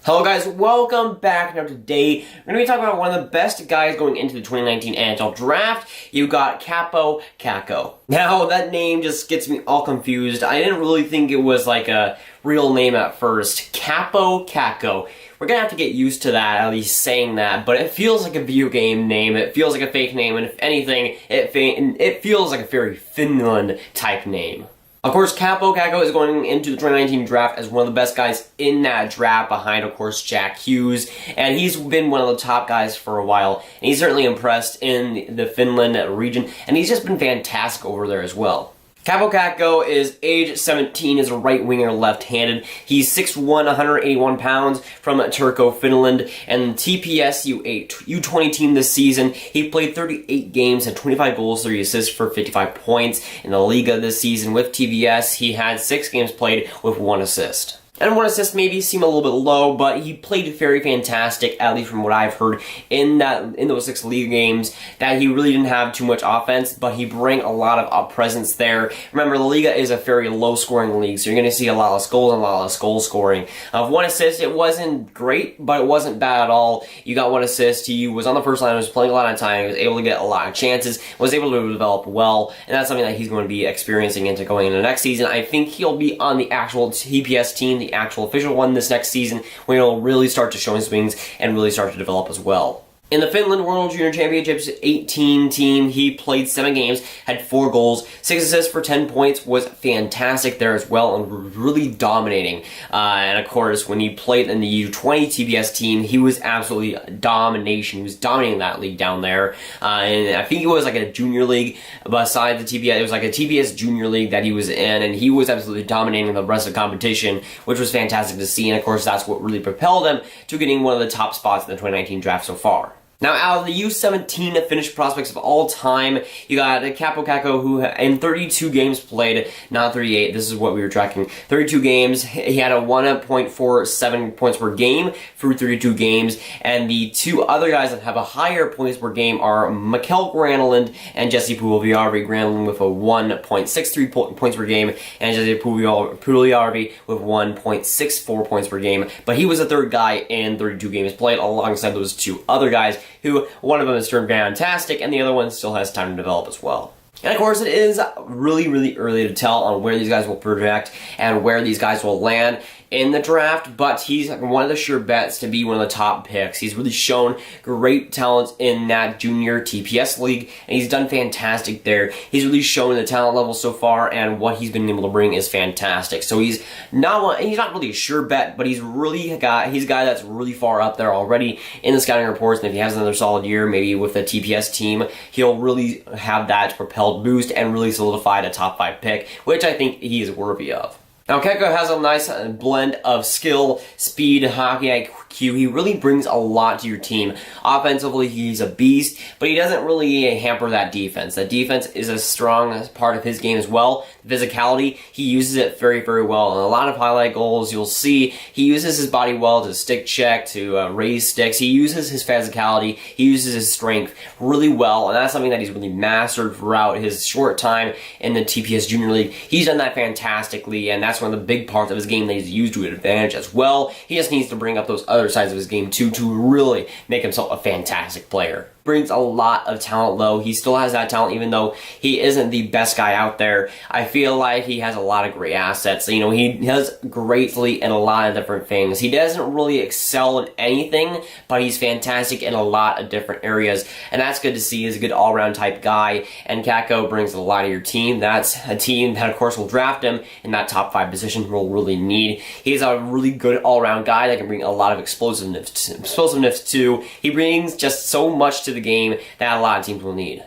Hello guys, welcome back. Now today, we're going to be talking about one of the best guys going into the 2019 NHL Draft. You got Kaapo Kakko. Now, that name just gets me all confused. I didn't really think it was like a real name at first. Kaapo Kakko. We're going to have to get used to that, at least saying that, but it feels like a video game name, it feels like a fake name, and if anything, it feels like a very Finland type name. Of course, Kaapo Kakko is going into the 2019 draft as one of the best guys in that draft behind, of course, Jack Hughes. And he's been one of the top guys for a while. And he's certainly impressed in the Finland region. And he's just been fantastic over there as well. Kaapo Kakko is age 17, is a right winger, left-handed. He's 6'1", 181 pounds from Turku, Finland, and TPS U20 team this season. He played 38 games, had 25 goals, 3 assists for 55 points. In the Liga this season with TVS, he had 6 games played with 1 assist. And 1 assist maybe seem a little bit low, but he played very fantastic, at least from what I've heard in those 6 league games, that he really didn't have too much offense, but he bring a lot of presence there. Remember, the Liga is a very low-scoring league, so you're going to see a lot of goals and a lot of goal scoring. 1 assist, it wasn't great, but it wasn't bad at all. You got 1 assist, he was on the first line, was playing a lot of time, he was able to get a lot of chances, was able to develop well, and that's something that he's going to be experiencing into going into next season. I think he'll be on the actual TPS team, the actual official one this next season, when he'll really start to show his wings and really start to develop as well. In the Finland World Junior Championships 18 team, he played 7 games, had 4 goals, 6 assists for 10 points, was fantastic there as well, and really dominating. And of course, when he played in the U20 TBS team, he was absolutely domination. He was dominating that league down there. And I think it was like a junior league beside the TBS. It was like a TBS junior league that he was in, and he was absolutely dominating the rest of the competition, which was fantastic to see. And of course, that's what really propelled him to getting one of the top spots in the 2019 draft so far. Now, out of the U17 Finnish prospects of all time, you got Kaapo Kakko, who in 32 games played, not 38, this is what we were tracking, 32 games, he had a 1.47 points per game through 32 games, and the 2 other guys that have a higher points per game are Mikael Granlund and Jesse Puljujärvi. Granlund with a 1.63 points per game, and Jesse Puljujärvi with 1.64 points per game, but he was the 3rd guy in 32 games played alongside those 2 other guys, who one of them has turned fantastic, and the other one still has time to develop as well. And of course, it is really early to tell on where these guys will project and where these guys will land in the draft, but he's one of the sure bets to be one of the top picks. He's really shown great talent in that junior TPS league, and he's done fantastic there. He's really shown the talent level so far, and what he's been able to bring is fantastic. So he's not really a sure bet, but he's a guy that's really far up there already in the scouting reports, and if he has another solid year, maybe with the TPS team, he'll really have that propelled boost and really solidify a top 5 pick, which I think he is worthy of. Now, Kakko has a nice blend of skill, speed, hockey IQ. He really brings a lot to your team. Offensively, he's a beast, but he doesn't really hamper that defense. That defense is a strong part of his game as well. Physicality, he uses it very well. And a lot of highlight goals, you'll see he uses his body well to stick check, to raise sticks. He uses his physicality, he uses his strength really well, and that's something that he's really mastered throughout his short time in the TPS Junior League. He's done that fantastically, and that's one of the big parts of his game that he's used to his advantage as well. He just needs to bring up those other sides of his game too to really make himself a fantastic player. Brings a lot of talent though. He still has that talent even though he isn't the best guy out there. I feel like he has a lot of great assets. You know, he does greatly in a lot of different things. He doesn't really excel in anything, but he's fantastic in a lot of different areas, and that's good to see. He's a good all-around type guy, and Kakko brings a lot to your team. That's a team that of course will draft him in that top 5 position we'll really need. He's a really good all-around guy that can bring a lot of explosiveness too. He brings just so much to the game that a lot of teams will need.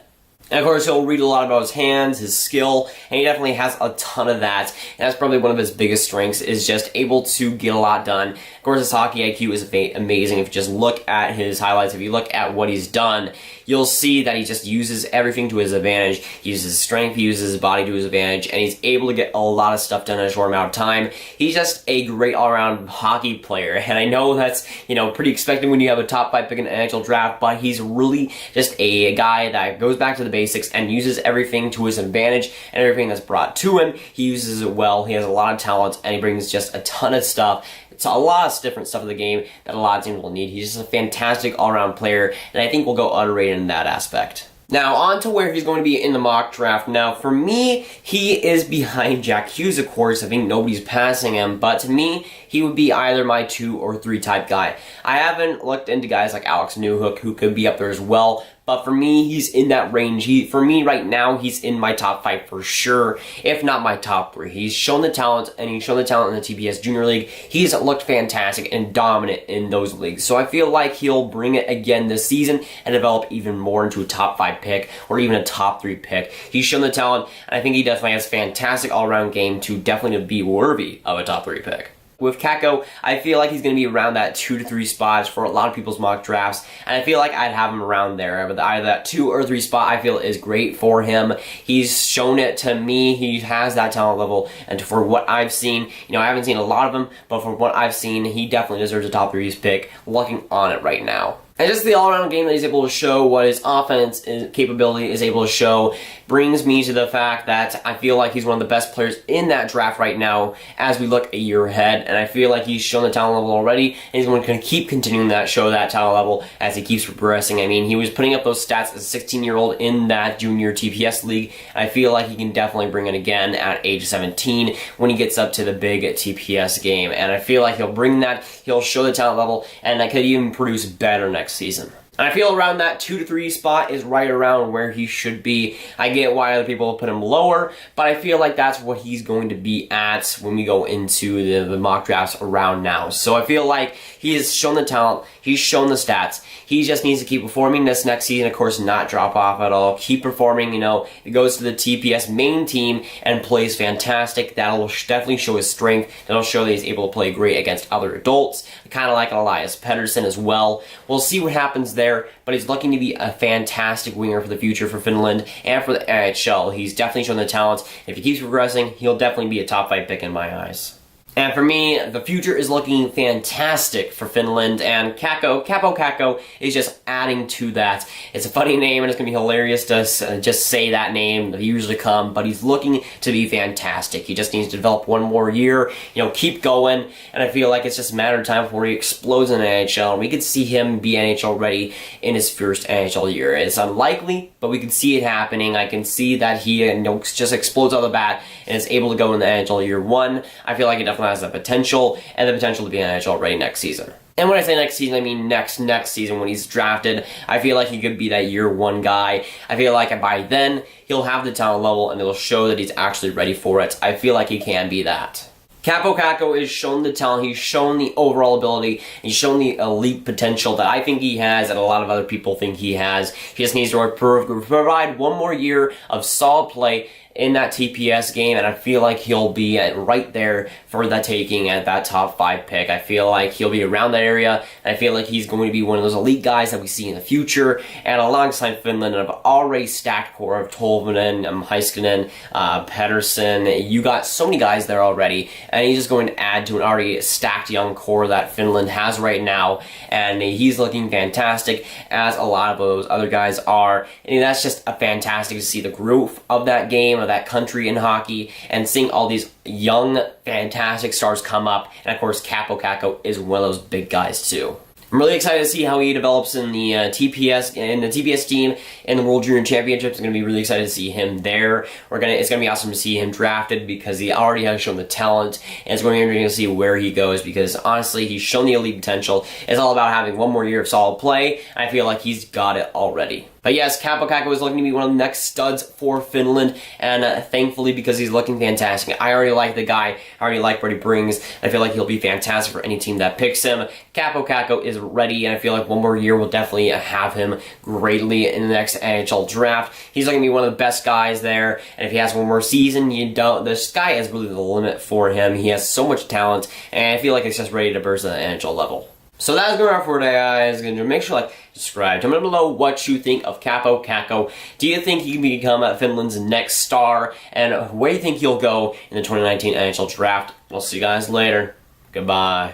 And of course, he'll read a lot about his hands, his skill, and he definitely has a ton of that. And that's probably one of his biggest strengths, is just able to get a lot done. Of course, his hockey IQ is amazing. If you just look at his highlights, if you look at what he's done, you'll see that he just uses everything to his advantage. He uses his strength, he uses his body to his advantage, and he's able to get a lot of stuff done in a short amount of time. He's just a great all-around hockey player, and I know that's, pretty expected when you have a top 5 pick in the NHL draft, but he's really just a guy that goes back to the basics and uses everything to his advantage, and everything that's brought to him, he uses it well. He has a lot of talent, and he brings just a ton of stuff a lot of different stuff of the game that a lot of teams will need. He's just a fantastic all-around player, and I think will go underrated in that aspect. Now, on to where he's going to be in the mock draft. Now, for me, he is behind Jack Hughes, of course. I think nobody's passing him, but to me, he would be either my 2 or 3 type guy. I haven't looked into guys like Alex Newhook, who could be up there as well, but for me, he's in that range. For me, right now, he's in my top 5 for sure, if not my top 3. He's shown the talent, and he's shown the talent in the TPS Junior League. He's looked fantastic and dominant in those leagues. So I feel like he'll bring it again this season and develop even more into a top 5 pick or even a top 3 pick. He's shown the talent, and I think he definitely has a fantastic all-around game to definitely be worthy of a top 3 pick. With Kakko, I feel like he's going to be around that 2 to 3 spots for a lot of people's mock drafts, and I feel like I'd have him around there. But either that 2 or 3 spot I feel is great for him. He's shown it to me. He has that talent level, and for what I've seen, I haven't seen a lot of him, but for what I've seen, he definitely deserves a top 3 pick, looking on it right now. And just the all-around game that he's able to show, what his offense capability is able to show, brings me to the fact that I feel like he's one of the best players in that draft right now as we look a year ahead. And I feel like he's shown the talent level already, and he's going to keep continuing that, show that talent level as he keeps progressing. I mean, he was putting up those stats as a 16-year-old in that junior TPS league. And I feel like he can definitely bring it again at age 17 when he gets up to the big TPS game. And I feel like he'll bring that, he'll show the talent level, and I could even produce better next season. And I feel around that 2 to 3 spot is right around where he should be. I get why other people put him lower, but I feel like that's what he's going to be at when we go into the mock drafts around now. So I feel like he has shown the talent, he's shown the stats. He just needs to keep performing this next season, of course, not drop off at all. Keep performing, he goes to the TPS main team and plays fantastic. That'll definitely show his strength. That'll show that he's able to play great against other adults, kind of like Elias Pettersson as well. We'll see what happens there, but he's looking to be a fantastic winger for the future for Finland and for the NHL. He's definitely shown the talent. If he keeps progressing, he'll definitely be a top 5 pick in my eyes. And for me, the future is looking fantastic for Finland, and Kaapo Kakko is just adding to that. It's a funny name, and it's going to be hilarious to just say that name. They usually come, but he's looking to be fantastic. He just needs to develop one more year, keep going, and I feel like it's just a matter of time before he explodes in the NHL, and we could see him be NHL ready in his first NHL year. It's unlikely, but we can see it happening. I can see that he just explodes out of the bat and is able to go in the NHL year 1. I feel like it definitely has the potential, and the potential to be NHL ready next season. And when I say next season, I mean next season when he's drafted. I feel like he could be that year 1 guy. I feel like by then, he'll have the talent level, and it'll show that he's actually ready for it. I feel like he can be that. Kaapo Kakko has shown the talent, he's shown the overall ability, he's shown the elite potential that I think he has, and a lot of other people think he has. He just needs to provide one more year of solid play in that TPS game, and I feel like he'll be right there for the taking at that top 5 pick. I feel like he'll be around that area, and I feel like he's going to be one of those elite guys that we see in the future, and alongside Finland, an already stacked core of Tolvanen, Heiskanen, Pettersson. You got so many guys there already, and he's just going to add to an already stacked young core that Finland has right now, and he's looking fantastic, as a lot of those other guys are, and that's just fantastic to see the growth of that game, of that country in hockey, and seeing all these young, fantastic stars come up. And of course, Kaapo Kakko is one of those big guys too. I'm really excited to see how he develops in the TPS team in the World Junior Championships. I'm going to be really excited to see him there. It's going to be awesome to see him drafted because he already has shown the talent, and it's going to be interesting to see where he goes because honestly, he's shown the elite potential. It's all about having one more year of solid play. I feel like he's got it already. But yes, Kaapo Kakko is looking to be one of the next studs for Finland, and thankfully because he's looking fantastic. I already like the guy, I already like what he brings. I feel like he'll be fantastic for any team that picks him. Kaapo Kakko is ready, and I feel like one more year will definitely have him greatly in the next NHL draft. He's going to be one of the best guys there, and if he has one more season, the sky is really the limit for him. He has so much talent, and I feel like he's just ready to burst at the NHL level. So that's going on for today, guys. Make sure to subscribe. Comment below what you think of Kaapo Kakko. Do you think he can become Finland's next star? And where do you think he'll go in the 2019 NHL draft? We'll see you guys later. Goodbye.